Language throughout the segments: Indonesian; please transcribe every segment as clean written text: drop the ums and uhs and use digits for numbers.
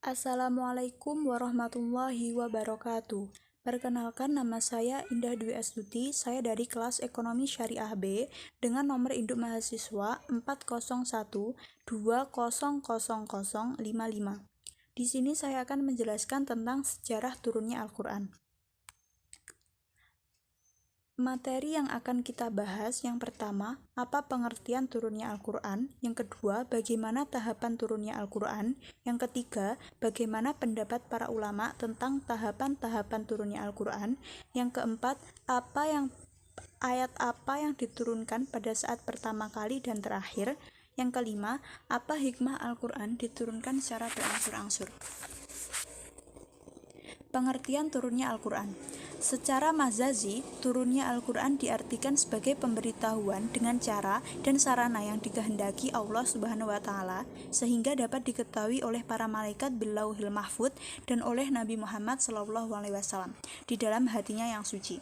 Assalamualaikum warahmatullahi wabarakatuh. Perkenalkan, nama saya Indah Dwi Astuti. Saya dari kelas Ekonomi Syariah B dengan nomor induk mahasiswa 401200055. Di sini saya akan menjelaskan tentang sejarah turunnya Al-Quran. Materi yang akan kita bahas, yang pertama, apa pengertian turunnya Al-Quran? Yang kedua, bagaimana tahapan turunnya Al-Quran? Yang ketiga, bagaimana pendapat para ulama tentang tahapan-tahapan turunnya Al-Quran? Yang keempat, ayat apa yang diturunkan pada saat pertama kali dan terakhir? Yang kelima, apa hikmah Al-Quran diturunkan secara berangsur-angsur? Pengertian turunnya Al-Quran. Secara mazazi, turunnya Al-Quran diartikan sebagai pemberitahuan dengan cara dan sarana yang dikehendaki Allah Subhanahu wa Ta'ala, sehingga dapat diketahui oleh para malaikat bil Lauhil Mahfudz dan oleh Nabi Muhammad SAW di dalam hatinya yang suci.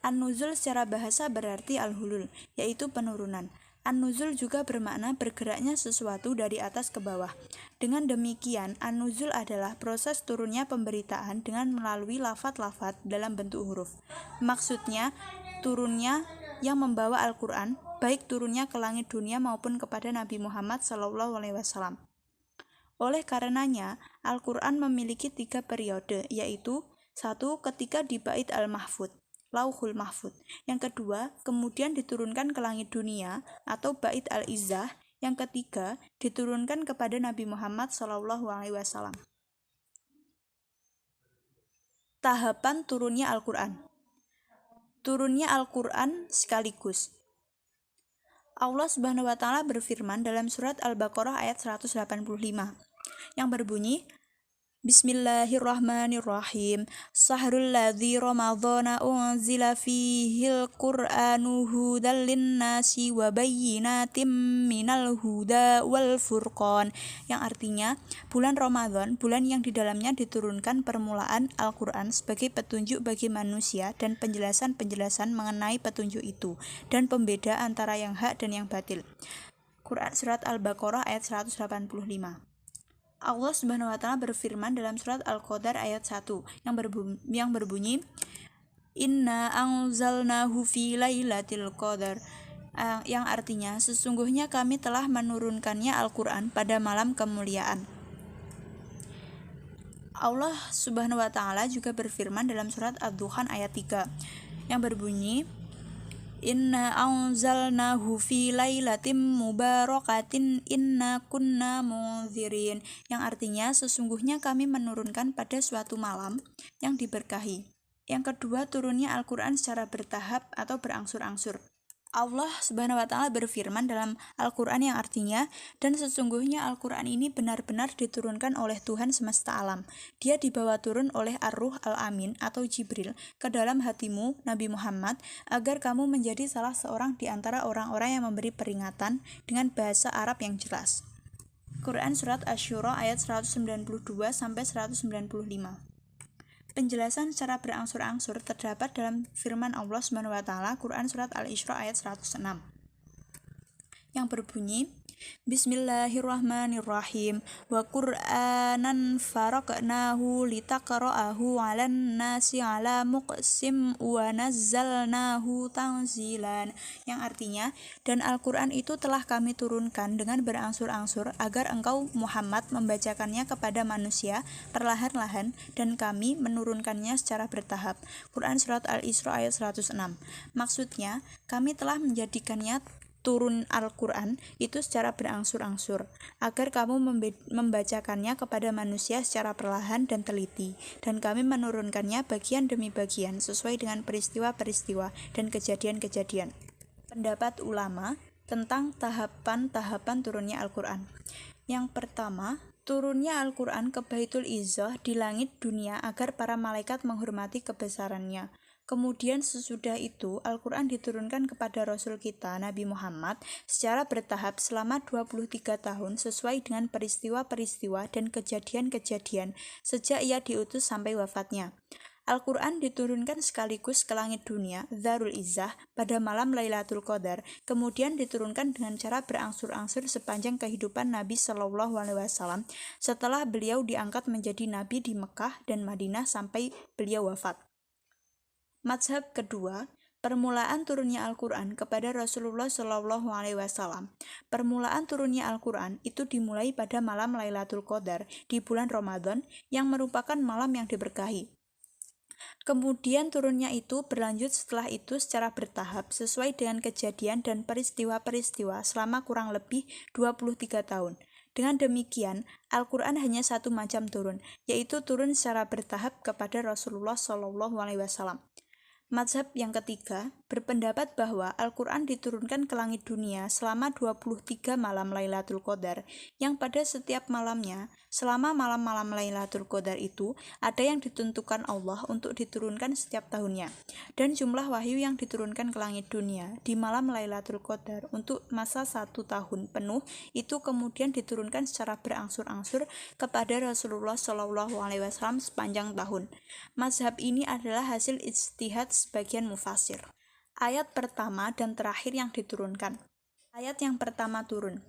An-nuzul secara bahasa berarti al-hulul, yaitu penurunan. An-nuzul juga bermakna bergeraknya sesuatu dari atas ke bawah. Dengan demikian, an-nuzul adalah proses turunnya pemberitaan dengan melalui lafaz-lafaz dalam bentuk huruf. Maksudnya, turunnya yang membawa Al-Quran, baik turunnya ke langit dunia maupun kepada Nabi Muhammad SAW. Oleh karenanya, Al-Quran memiliki 3 periode, yaitu 1. Ketika di Bait Al-Mahfudz, Lauhul Mahfudz. Yang kedua, kemudian diturunkan ke langit dunia atau Bait Al-Izzah. Yang ketiga, diturunkan kepada Nabi Muhammad SAW. Tahapan turunnya Al-Quran. Turunnya Al-Quran sekaligus. Allah Subhanahu wa Ta'ala berfirman dalam surat Al-Baqarah ayat 185 yang berbunyi, Bismillahirrahmanirrahim. Sahrul ladzi ramadhana unzila fihil qur'anu hudal linnasi wa bayyinatim minal huda wal furqan, yang artinya bulan Ramadan, bulan yang di dalamnya diturunkan permulaan Al-Quran sebagai petunjuk bagi manusia dan penjelasan-penjelasan mengenai petunjuk itu dan pembeda antara yang hak dan yang batil. Quran surat Al-Baqarah ayat 185. Allah Subhanahu wa Ta'ala berfirman dalam surat Al-Qadar ayat 1 yang berbunyi, Inna anzalnahu fi lailatul qadar, yang artinya sesungguhnya kami telah menurunkannya Al-Quran pada malam kemuliaan. Allah Subhanahu wa Ta'ala juga berfirman dalam surat Ad-Dukhan ayat 3 yang berbunyi, Inna anzalnahu fi lailatin mubarakatin inna kunna munzirin, yang artinya sesungguhnya kami menurunkan pada suatu malam yang diberkahi. Yang kedua, turunnya Al-Quran secara bertahap atau berangsur-angsur. Allah Subhanahu wa Ta'ala berfirman dalam Al-Quran yang artinya, dan sesungguhnya Al-Quran ini benar-benar diturunkan oleh Tuhan semesta alam. Dia dibawa turun oleh Ar-Ruh Al-Amin atau Jibril ke dalam hatimu, Nabi Muhammad, agar kamu menjadi salah seorang di antara orang-orang yang memberi peringatan dengan bahasa Arab yang jelas. Quran Surat Asy-Syura ayat 192-195. Penjelasan secara berangsur-angsur terdapat dalam firman Allah Subhanahu wa Ta'ala, Quran Surat Al-Isra ayat 106 yang berbunyi, Bismillahirrahmanirrahim. Wa Qur'anan faraqnahu litaqra'ahu 'alan nasi 'ala muqsim wa nazzalnahu tanzilan, yang artinya, dan Al-Qur'an itu telah kami turunkan dengan berangsur-angsur agar engkau Muhammad membacakannya kepada manusia perlahan-lahan, dan kami menurunkannya secara bertahap. Quran Surat Al-Isra ayat 106. Maksudnya, kami telah menjadikannya turun Al-Quran itu secara berangsur-angsur, agar kamu membacakannya kepada manusia secara perlahan dan teliti, dan kami menurunkannya bagian demi bagian sesuai dengan peristiwa-peristiwa dan kejadian-kejadian. Pendapat ulama tentang tahapan-tahapan turunnya Al-Quran. Yang pertama, turunnya Al-Quran ke Baitul Izzah di langit dunia agar para malaikat menghormati kebesarannya. Kemudian sesudah itu, Al-Quran diturunkan kepada Rasul kita, Nabi Muhammad, secara bertahap selama 23 tahun sesuai dengan peristiwa-peristiwa dan kejadian-kejadian sejak ia diutus sampai wafatnya. Al-Quran diturunkan sekaligus ke langit dunia, Dzarul Izzah, pada malam Lailatul Qadar, kemudian diturunkan dengan cara berangsur-angsur sepanjang kehidupan Nabi Shallallahu Alaihi Wasallam setelah beliau diangkat menjadi Nabi di Mekah dan Madinah sampai beliau wafat. Mazhab kedua, permulaan turunnya Al-Quran kepada Rasulullah Shallallahu Alaihi Wasallam. Permulaan turunnya Al-Quran itu dimulai pada malam Lailatul Qadar di bulan Ramadan yang merupakan malam yang diberkahi. Kemudian turunnya itu berlanjut setelah itu secara bertahap sesuai dengan kejadian dan peristiwa-peristiwa selama kurang lebih 23 tahun. Dengan demikian, Al-Quran hanya satu macam turun, yaitu turun secara bertahap kepada Rasulullah Shallallahu Alaihi Wasallam. Mazhab yang ketiga berpendapat bahwa Al-Quran diturunkan ke langit dunia selama 23 malam Lailatul Qadar, yang pada setiap malamnya, selama malam-malam Lailatul Qadar itu, ada yang ditentukan Allah untuk diturunkan setiap tahunnya, dan jumlah wahyu yang diturunkan ke langit dunia di malam Lailatul Qadar untuk masa 1 tahun penuh itu kemudian diturunkan secara berangsur-angsur kepada Rasulullah Shallallahu Alaihi Wasallam sepanjang tahun. Mazhab ini adalah hasil ijtihad sebagian mufasir. Ayat pertama dan terakhir yang diturunkan. Ayat yang pertama turun.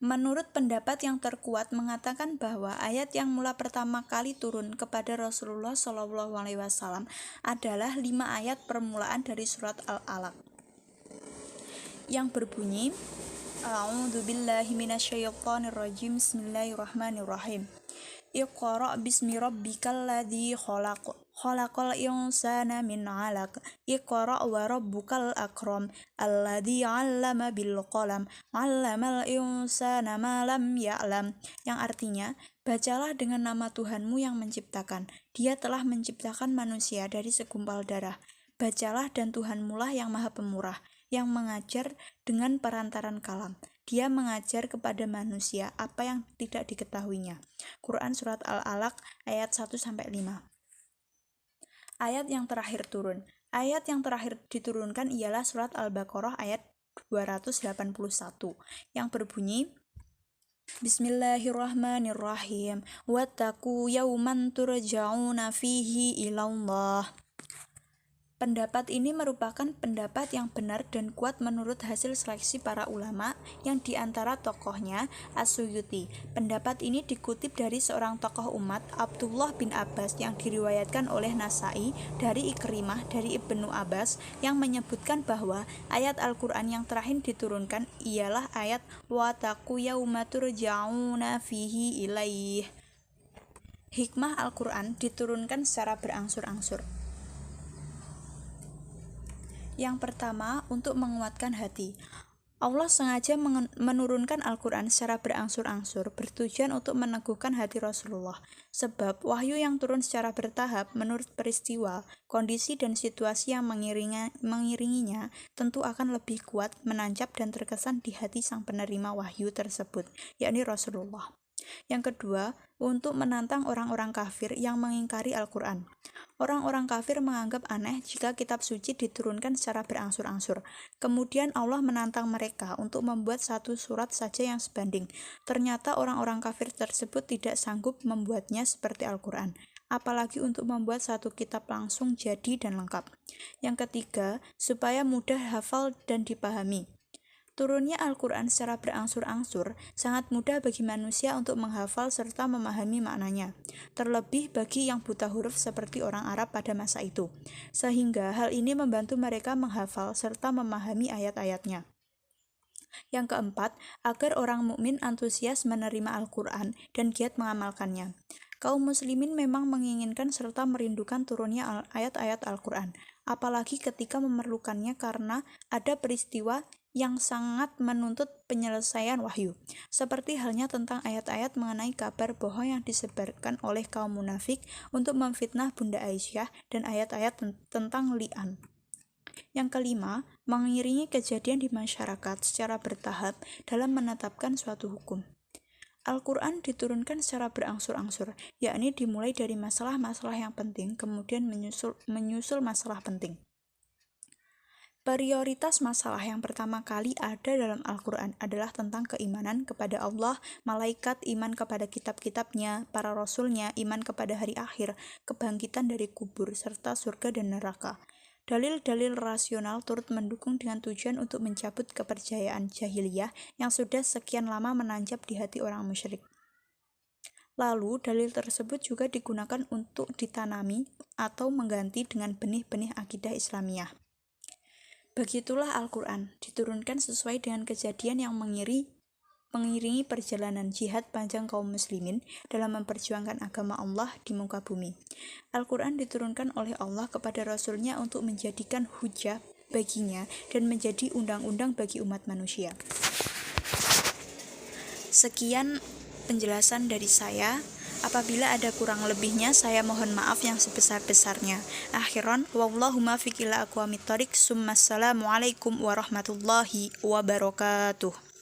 Menurut pendapat yang terkuat mengatakan bahwa ayat yang mula pertama kali turun kepada Rasulullah Shallallahu Alaihi Wasallam adalah 5 ayat permulaan dari surat Al-Alaq yang berbunyi A'udzubillahi minasyaitonirrajim. Bismillahirrahmanirrahim. Iqra' bismi rabbikal ladzi khalaq. Khalaqal insana min 'alaq. Iqra' wa rabbukal akram. Alladzi 'allama bil qalam. 'Allamal insana ma lam ya'lam. Yang artinya, bacalah dengan nama Tuhanmu yang menciptakan. Dia telah menciptakan manusia dari segumpal darah. Bacalah dan Tuhanmulah yang Maha Pemurah, yang mengajar dengan perantaran kalam. Dia mengajar kepada manusia apa yang tidak diketahuinya. Quran Surat Al-Alaq ayat 1-5. Ayat yang terakhir turun. Ayat yang terakhir diturunkan ialah Surat Al-Baqarah ayat 281 yang berbunyi Bismillahirrahmanirrahim. Wattaqu yawman turja'una fihi ilallah. Pendapat ini merupakan pendapat yang benar dan kuat menurut hasil seleksi para ulama yang diantara tokohnya As-Suyuti. Pendapat ini dikutip dari seorang tokoh umat, Abdullah bin Abbas, yang diriwayatkan oleh Nasai dari Ikrimah dari Ibnu Abbas yang menyebutkan bahwa ayat Al-Quran yang terakhir diturunkan ialah ayat Wattaqu yawma turja'una fihi ilaih. Hikmah Al-Quran diturunkan secara berangsur-angsur. Yang pertama, untuk menguatkan hati. Allah sengaja menurunkan Al-Quran secara berangsur-angsur bertujuan untuk meneguhkan hati Rasulullah. Sebab wahyu yang turun secara bertahap menurut peristiwa, kondisi dan situasi yang mengiringinya tentu akan lebih kuat, menancap dan terkesan di hati sang penerima wahyu tersebut, yakni Rasulullah. Yang kedua, untuk menantang orang-orang kafir yang mengingkari Al-Quran. Orang-orang kafir menganggap aneh jika kitab suci diturunkan secara berangsur-angsur. Kemudian Allah menantang mereka untuk membuat satu surat saja yang sebanding. Ternyata orang-orang kafir tersebut tidak sanggup membuatnya seperti Al-Quran, apalagi untuk membuat satu kitab langsung jadi dan lengkap. Yang ketiga, supaya mudah hafal dan dipahami. Turunnya Al-Quran secara berangsur-angsur sangat mudah bagi manusia untuk menghafal serta memahami maknanya, terlebih bagi yang buta huruf seperti orang Arab pada masa itu, sehingga hal ini membantu mereka menghafal serta memahami ayat-ayatnya. Yang keempat, agar orang mukmin antusias menerima Al-Quran dan giat mengamalkannya. Kaum muslimin memang menginginkan serta merindukan turunnya ayat-ayat Al-Quran, apalagi ketika memerlukannya karena ada peristiwa yang sangat menuntut penyelesaian wahyu, seperti halnya tentang ayat-ayat mengenai kabar bohong yang disebarkan oleh kaum munafik untuk memfitnah Bunda Aisyah dan ayat-ayat tentang li'an. Yang kelima, mengiringi kejadian di masyarakat secara bertahap dalam menetapkan suatu hukum. Al-Quran diturunkan secara berangsur-angsur, yakni dimulai dari masalah-masalah yang penting, kemudian menyusul masalah penting. Prioritas masalah yang pertama kali ada dalam Al-Quran adalah tentang keimanan kepada Allah, malaikat, iman kepada kitab-kitabnya, para rasulnya, iman kepada hari akhir, kebangkitan dari kubur, serta surga dan neraka. Dalil-dalil rasional turut mendukung dengan tujuan untuk mencabut kepercayaan jahiliyah yang sudah sekian lama menancap di hati orang musyrik. Lalu, dalil tersebut juga digunakan untuk ditanami atau mengganti dengan benih-benih akidah Islamiyah. Begitulah Al-Quran, diturunkan sesuai dengan kejadian yang mengiringi perjalanan jihad panjang kaum muslimin dalam memperjuangkan agama Allah di muka bumi. Al-Quran diturunkan oleh Allah kepada Rasulnya untuk menjadikan hujah baginya dan menjadi undang-undang bagi umat manusia. Sekian penjelasan dari saya. Apabila ada kurang lebihnya, saya mohon maaf yang sebesar-besarnya. Akhiran, wallahu muwaffiq ila aqwamit thoriq. Assalamualaikum warahmatullahi wabarakatuh.